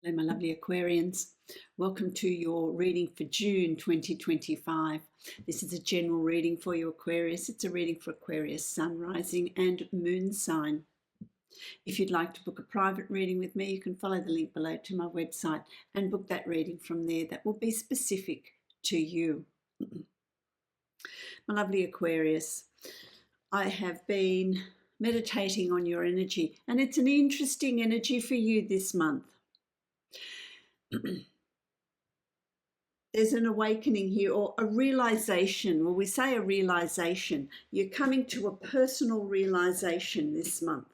Hello, my lovely Aquarians. Welcome to your reading for June 2025. This is a general reading for you, Aquarius. It's a reading for Aquarius, Sun, Rising and Moon sign. If you'd like to book a private reading with me, you can follow the link below to my website and book that reading from there. That will be specific to you. My lovely Aquarius, I have been meditating on your energy, and it's an interesting energy for you this month. There's an awakening here, or a realization. Well, we say a realization. You're coming to a personal realization this month.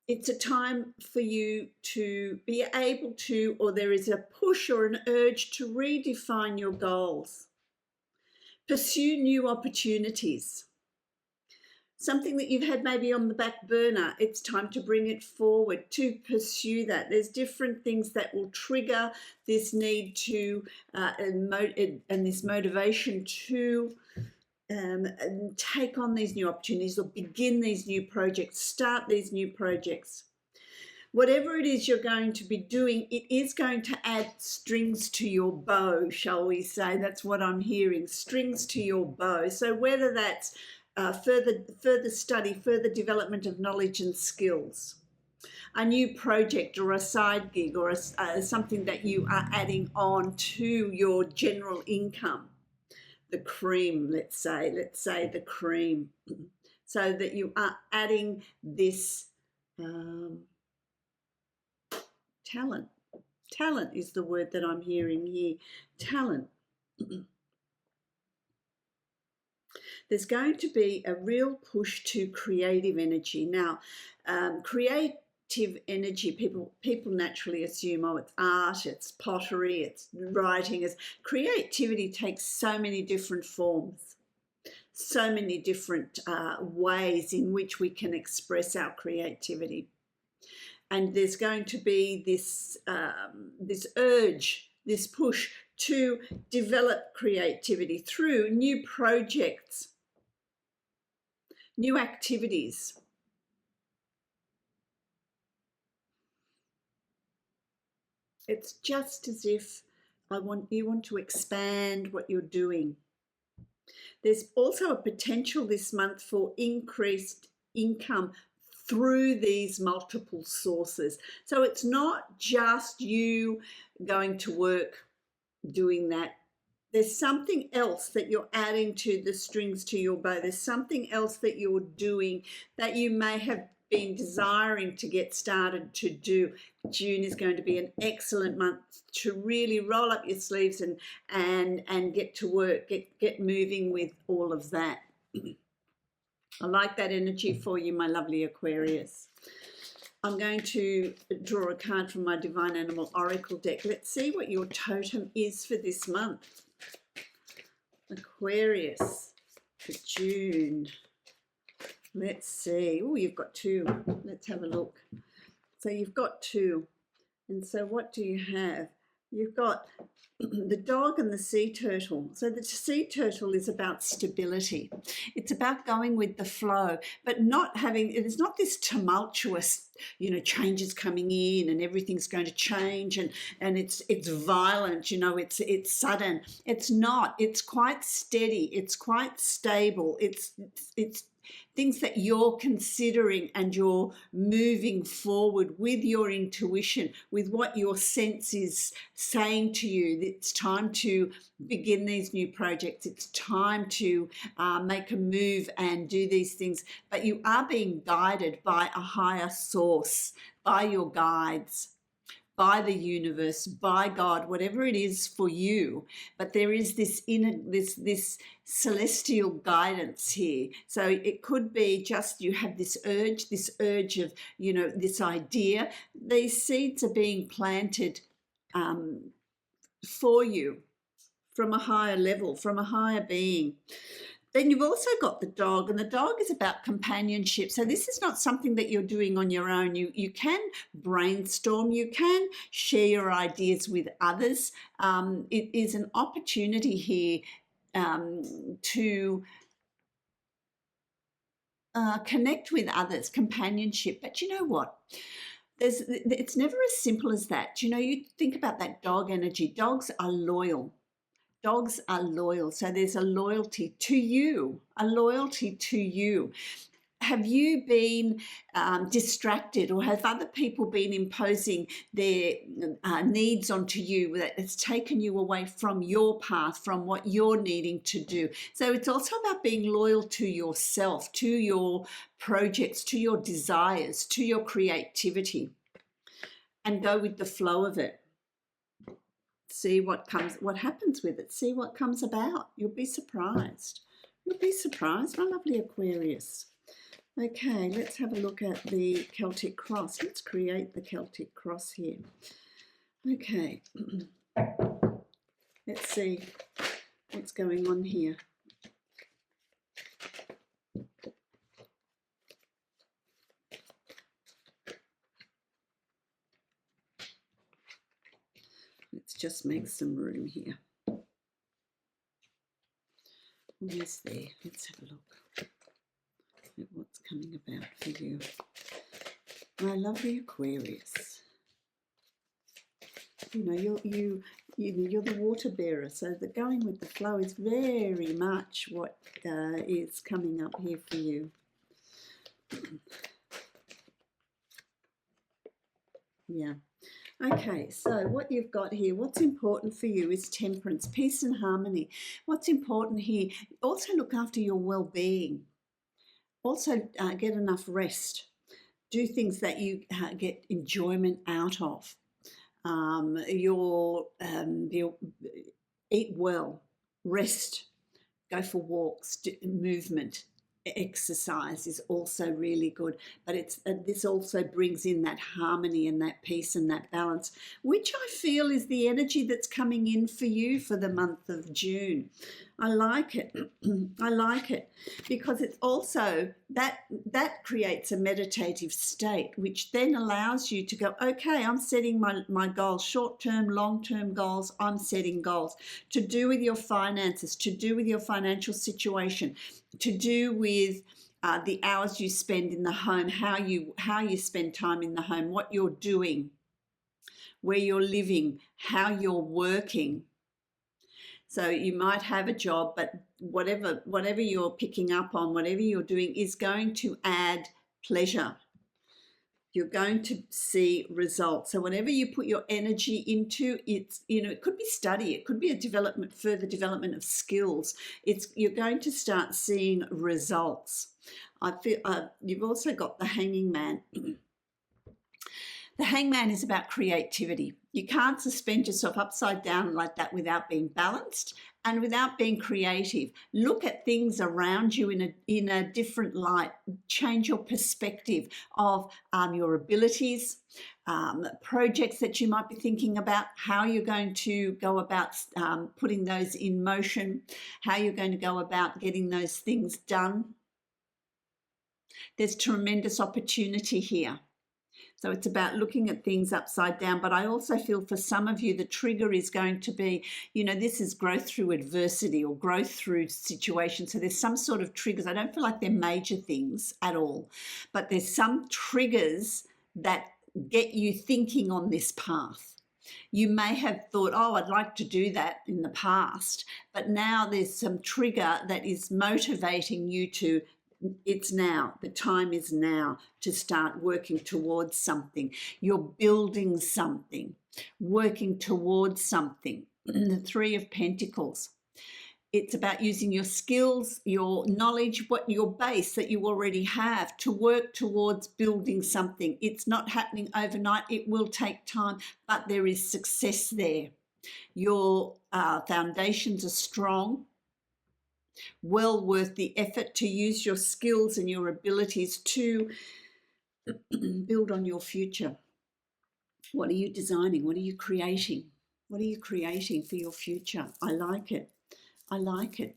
It's a time for you to be able to, or there is a push or an urge to redefine your goals, pursue new opportunities. Something that you've had maybe on the back burner, it's time to bring it forward, to pursue that. There's different things that will trigger this need to, and this motivation to take on these new opportunities or begin these new projects, start these new projects. Whatever it is you're going to be doing, it is going to add strings to your bow, shall we say. That's what I'm hearing, strings to your bow. So whether that's further study, further development of knowledge and skills, a new project or a side gig or something that you are adding on to your general income, the cream, let's say the cream, so that you are adding this talent. Talent is the word that I'm hearing here, talent. There's going to be a real push to creative energy. Now, creative energy, people naturally assume, oh, it's art, it's pottery, it's writing. Creativity takes so many different forms, so many different ways in which we can express our creativity. And there's going to be this urge, this push to develop creativity through new projects, new activities. It's just as if you want to expand what you're doing. There's also a potential this month for increased income through these multiple sources. So it's not just you going to work doing that. There's something else that you're adding to the strings to your bow. There's something else that you're doing that you may have been desiring to get started to do. June is going to be an excellent month to really roll up your sleeves and get to work, get moving with all of that. I like that energy for you, my lovely Aquarius. I'm going to draw a card from my Divine Animal Oracle deck. Let's see what your totem is for this month. Aquarius for June. Let's see. Oh, you've got two. Let's have a look. So you've got two. And so what do you have? You've got the dog and the sea turtle. So the sea turtle is about stability. It's about going with the flow, but not having, it's not this tumultuous, changes coming in and everything's going to change and it's violent, it's sudden. It's not. It's quite steady. It's quite stable. It's things that you're considering and you're moving forward with your intuition, with what your sense is saying to you. It's time to begin these new projects. It's time to make a move and do these things. But you are being guided by a higher source, by your guides, by the universe, by God, whatever it is for you. But there is this inner, this celestial guidance here. So it could be just you have this urge of, this idea. These seeds are being planted for you from a higher level, from a higher being. Then you've also got the dog, and the dog is about companionship. So this is not something that you're doing on your own. You can brainstorm, you can share your ideas with others. It is an opportunity here to connect with others, companionship. But you know what? it's never as simple as that. You know, you think about that dog energy. Dogs are loyal. Dogs are loyal. So there's a loyalty to you, a loyalty to you. Have you been distracted, or have other people been imposing their needs onto you that it's taken you away from your path, from what you're needing to do? So it's also about being loyal to yourself, to your projects, to your desires, to your creativity, and go with the flow of it. See what happens with it. See what comes about. You'll be surprised. You'll be surprised, my lovely Aquarius. Okay, let's have a look at the Celtic cross. Let's create the Celtic cross here. Okay, let's see what's going on here. Let's just make some room here. Where's there? Let's have a look at what's coming about for you. My lovely Aquarius. You know, you're the water bearer, so the going with the flow is very much what is coming up here for you. Yeah. Okay, so what you've got here, what's important for you is temperance, peace and harmony. What's important here, also look after your well-being. Also get enough rest. Do things that you get enjoyment out of. Eat well, rest, go for walks, movement. Exercise is also really good, but this also brings in that harmony and that peace and that balance, which I feel is the energy that's coming in for you for the month of June. I like it. I like it because it's also that creates a meditative state, which then allows you to go, okay, I'm setting my goals, short-term, long-term goals. I'm setting goals to do with your finances, to do with your financial situation, to do with the hours you spend in the home, how you spend time in the home, what you're doing, where you're living, how you're working. So you might have a job, but whatever you're picking up on, whatever you're doing is going to add pleasure. You're going to see results. So whatever you put your energy into, it's, you know, it could be study, it could be a further development of skills. You're going to start seeing results. I feel you've also got the Hanging Man. The Hangman is about creativity. You can't suspend yourself upside down like that without being balanced and without being creative. Look at things around you in a different light. Change your perspective of your abilities, projects that you might be thinking about, how you're going to go about putting those in motion, how you're going to go about getting those things done. There's tremendous opportunity here. So it's about looking at things upside down. But I also feel for some of you, the trigger is going to be, you know, this is growth through adversity or growth through situations. So there's some sort of triggers. I don't feel like they're major things at all, but there's some triggers that get you thinking on this path. You may have thought, oh, I'd like to do that in the past, but now there's some trigger that is motivating you to, it's now, the time is now to start working towards something. You're building something, working towards something. The Three of Pentacles. It's about using your skills, your knowledge, your base that you already have to work towards building something. It's not happening overnight. It will take time, but there is success there. Your foundations are strong. Well worth the effort to use your skills and your abilities to build on your future. What are you designing? What are you creating? What are you creating for your future? I like it. I like it.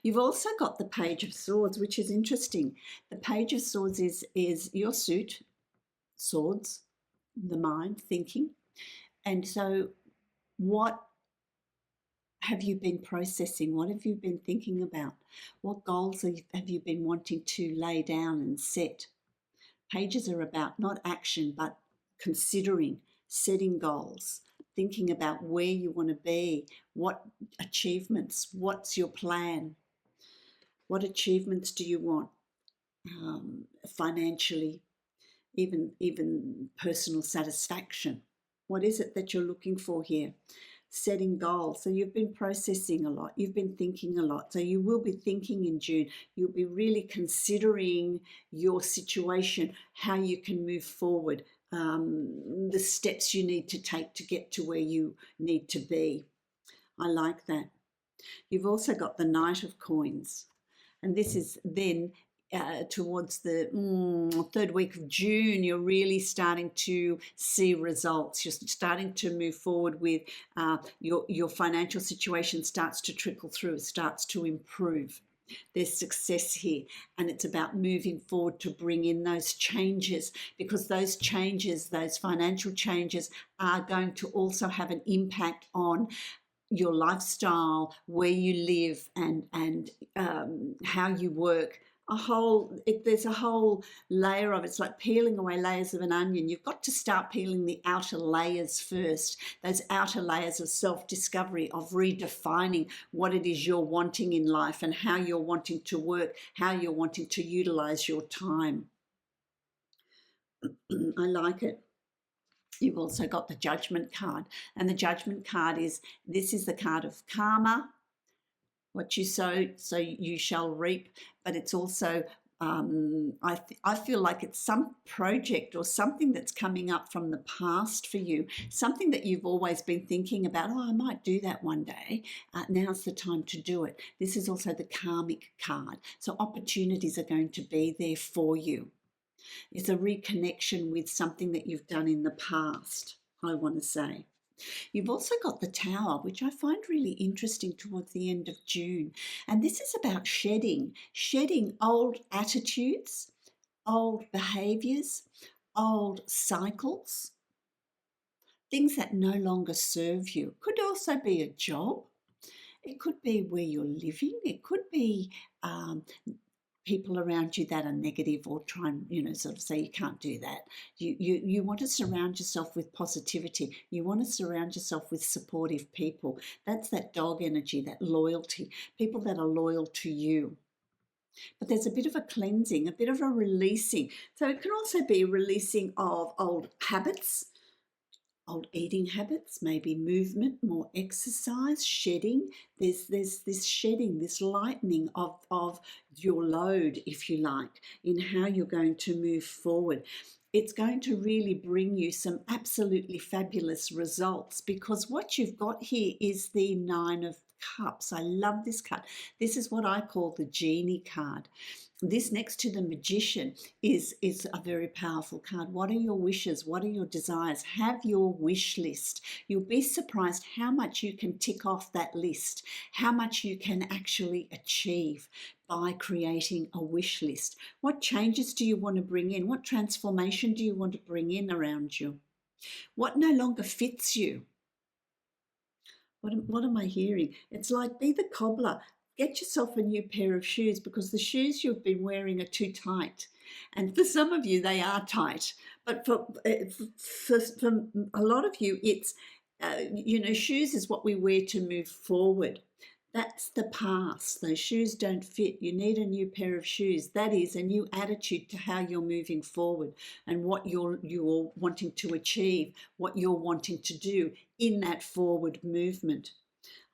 You've also got the Page of Swords, which is interesting. The Page of Swords is your suit, swords, the mind, thinking. And so what have you been processing? What have you been thinking about? What goals have you been wanting to lay down and set? Pages are about not action, but considering, setting goals, thinking about where you want to be, what achievements, what's your plan, what achievements do you want, financially, even personal satisfaction. What is it that you're looking for here? Setting goals. So you've been processing a lot, you've been thinking a lot, so you will be thinking in June. You'll be really considering your situation, how you can move forward, the steps you need to take to get to where you need to be. I like that. You've also got the Knight of Coins, and this is then towards the third week of June. You're really starting to see results. You're starting to move forward with your financial situation starts to trickle through, starts to improve. There's success here, and it's about moving forward to bring in those changes, because those changes, those financial changes, are going to also have an impact on your lifestyle, where you live, and how you work. There's a whole layer of it. It's like peeling away layers of an onion. You've got to start peeling the outer layers first, those outer layers of self-discovery, of redefining what it is you're wanting in life and how you're wanting to work, how you're wanting to utilize your time. I like it. You've also got the Judgment card, and the Judgment card is the card of karma. What you sow, so you shall reap. But it's also, I feel like it's some project or something that's coming up from the past for you, something that you've always been thinking about. Oh, I might do that one day. Now's the time to do it. This is also the karmic card. So opportunities are going to be there for you. It's a reconnection with something that you've done in the past, I want to say. You've also got the Tower, which I find really interesting towards the end of June. And this is about shedding old attitudes, old behaviours, old cycles, things that no longer serve you. Could also be a job. It could be where you're living. It could be people around you that are negative, or try and sort of say you can't do that. You want to surround yourself with positivity. You want to surround yourself with supportive people. That's that dog energy, that loyalty, people that are loyal to you. But there's a bit of a cleansing, a bit of a releasing. So it can also be releasing of old habits, old eating habits, maybe movement, more exercise, shedding. There's this shedding, this lightening of your load, if you like, in how you're going to move forward. It's going to really bring you some absolutely fabulous results, because what you've got here is the Nine of Cups. I love this card. This is what I call the genie card. This, next to the Magician, is a very powerful card. What are your wishes? What are your desires? Have your wish list. You'll be surprised how much you can tick off that list, how much you can actually achieve by creating a wish list. What changes do you want to bring in? What transformation do you want to bring in around you? What no longer fits you? What am I hearing? It's like, be the cobbler. Get yourself a new pair of shoes, because the shoes you've been wearing are too tight. And for some of you, they are tight. But for a lot of you, it's, shoes is what we wear to move forward. That's the past. Those shoes don't fit. You need a new pair of shoes. That is a new attitude to how you're moving forward, and what you're wanting to achieve, what you're wanting to do in that forward movement.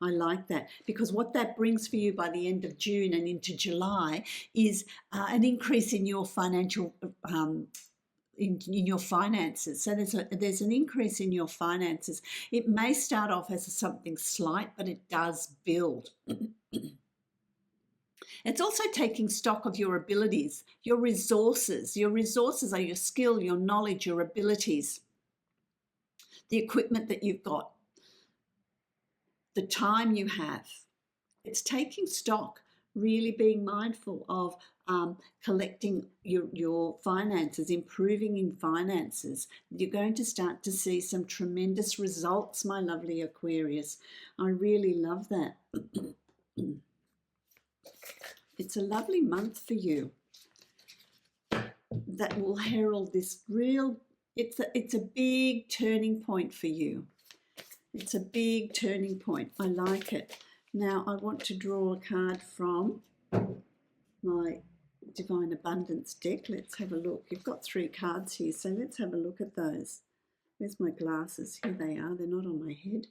I like that, because what that brings for you by the end of June and into July is an increase in your financial in your finances. So there's an increase in your finances. It may start off as something slight, but it does build. It's also taking stock of your abilities, your resources. Your resources are your skill, your knowledge, your abilities, the equipment that you've got, the time you have. It's taking stock, really being mindful of collecting your finances, improving in finances. You're going to start to see some tremendous results, my lovely Aquarius. I really love that. It's a lovely month for you. that will herald this real, it's a big turning point for you. It's a big turning point. I like it. Now I want to draw a card from my Divine Abundance deck. Let's have a look. You've got 3 cards here, so let's have a look at those. Where's my glasses? Here they are. They're not on my head.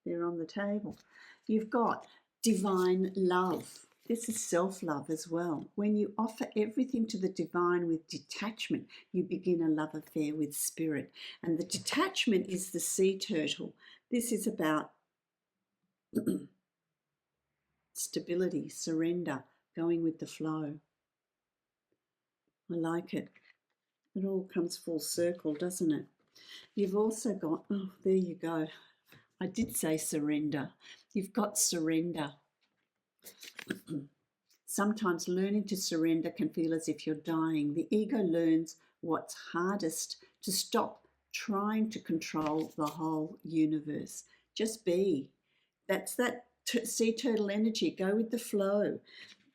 They're on the table. You've got divine love. This is self-love as well. When you offer everything to the divine with detachment, you begin a love affair with spirit. And the detachment is the sea turtle. This is about stability, surrender, going with the flow. I like it. It all comes full circle, doesn't it? You've also got, oh, there you go. I did say surrender. You've got surrender. Sometimes learning to surrender can feel as if you're dying. The ego learns what's hardest: to stop trying to control the whole universe. Just be. That's that sea turtle energy. Go with the flow.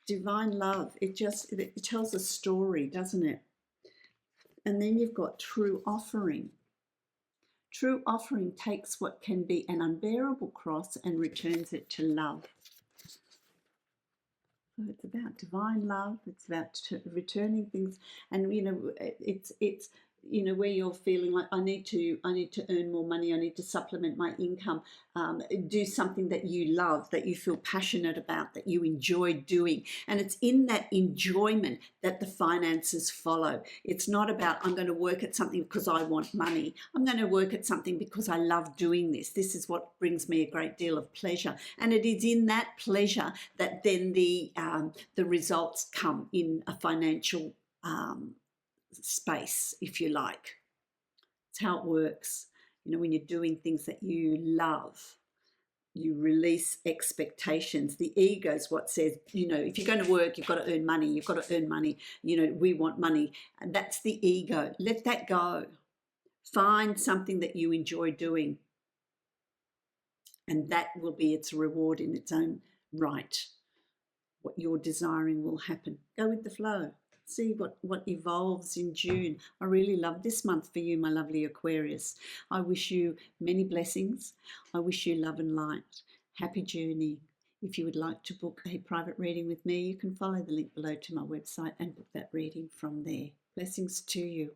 Divine love. It tells a story, doesn't it? And then you've got true offering. True offering takes what can be an unbearable cross and returns it to love. So it's about divine love. It's about returning things, and it's where you're feeling like I need to earn more money. I need to supplement my income. Do something that you love, that you feel passionate about, that you enjoy doing, and it's in that enjoyment that the finances follow. It's not about I'm going to work at something because I want money. I'm going to work at something because I love doing this. This is what brings me a great deal of pleasure, and it is in that pleasure that then the results come in a financial space, if you like. It's how it works. When you're doing things that you love, you release expectations. The ego is what says, if you're going to work, you've got to earn money. You've got to earn money. We want money. And that's the ego. Let that go. Find something that you enjoy doing, and that will be its reward in its own right. What you're desiring will happen. Go with the flow. See what evolves in June. I really love this month for you, my lovely Aquarius. I wish you many blessings. I wish you love and light. Happy journey. If you would like to book a private reading with me, you can follow the link below to my website and book that reading from there. Blessings to you.